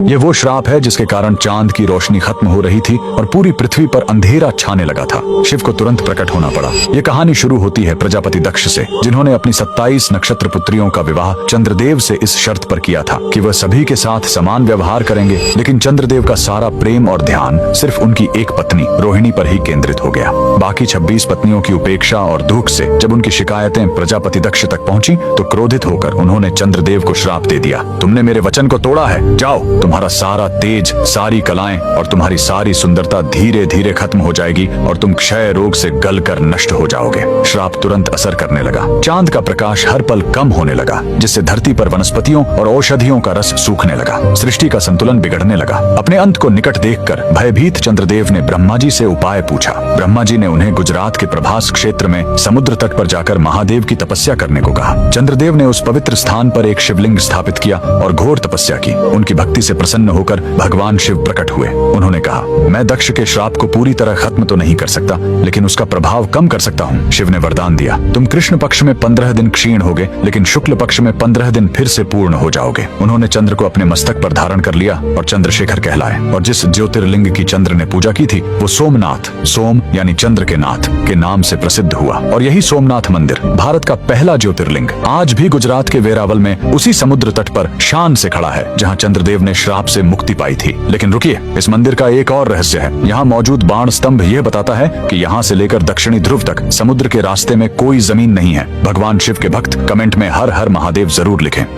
ये वो श्राप है जिसके कारण चांद की रोशनी खत्म हो रही थी और पूरी पृथ्वी पर अंधेरा छाने लगा था। शिव को तुरंत प्रकट होना पड़ा। ये कहानी शुरू होती है प्रजापति दक्ष से, जिन्होंने अपनी 27 नक्षत्र पुत्रियों का विवाह चंद्रदेव से इस शर्त पर किया था कि वह सभी के साथ समान व्यवहार करेंगे। लेकिन चंद्रदेव का सारा प्रेम और ध्यान सिर्फ उनकी एक पत्नी रोहिणी पर ही केंद्रित हो गया। बाकी 26 पत्नियों की उपेक्षा और दुख से जब उनकी शिकायतें प्रजापति दक्ष तक पहुंची तो क्रोधित होकर उन्होंने चंद्रदेव को श्राप दे दिया, तुमने मेरे वचन को तोड़ा है, जाओ, तुम्हारा सारा तेज, सारी कलाएं और तुम्हारी सारी सुंदरता धीरे धीरे खत्म हो जाएगी और तुम क्षय रोग से गलकर नष्ट हो जाओगे। श्राप तुरंत असर करने लगा। चांद का प्रकाश हर पल कम होने लगा, जिससे धरती पर वनस्पतियों और औषधियों का रस सूखने लगा। सृष्टि का संतुलन बिगड़ने लगा। अपने अंत को निकट देखकर भयभीत चंद्रदेव ने ब्रह्मा जी से उपाय पूछा। ब्रह्मा जी ने उन्हें गुजरात के प्रभास क्षेत्र में समुद्र तट पर जाकर महादेव की तपस्या करने को कहा। चंद्रदेव ने उस पवित्र स्थान पर एक शिवलिंग स्थापित किया और घोर तपस्या की। उनकी भक्ति से प्रसन्न होकर भगवान शिव प्रकट हुए। उन्होंने कहा, मैं दक्ष के श्राप को पूरी तरह खत्म तो नहीं कर सकता, लेकिन उसका प्रभाव कम कर सकता हूँ। शिव ने वरदान दिया, तुम कृष्ण पक्ष में 15 दिन क्षीण होगे, लेकिन शुक्ल पक्ष में 15 दिन फिर से पूर्ण हो जाओगे। उन्होंने चंद्र को अपने मस्तक पर धारण कर लिया और चंद्रशेखर कहलाए। और जिस ज्योतिर्लिंग की चंद्र ने पूजा की थी वो सोमनाथ, सोम यानी चंद्र के नाथ के नाम से प्रसिद्ध हुआ। और यही सोमनाथ मंदिर भारत का पहला ज्योतिर्लिंग आज भी गुजरात के वेरावल में उसी समुद्र तट पर शान से खड़ा है, जहाँ चंद्रदेव ने श्राप से मुक्ति पाई थी। लेकिन रुकिए, इस मंदिर का एक और रहस्य है। यहाँ मौजूद बाण स्तंभ यह बताता है कि यहाँ से लेकर दक्षिणी ध्रुव तक समुद्र के रास्ते में कोई जमीन नहीं है। भगवान शिव के भक्त कमेंट में हर हर महादेव जरूर लिखें।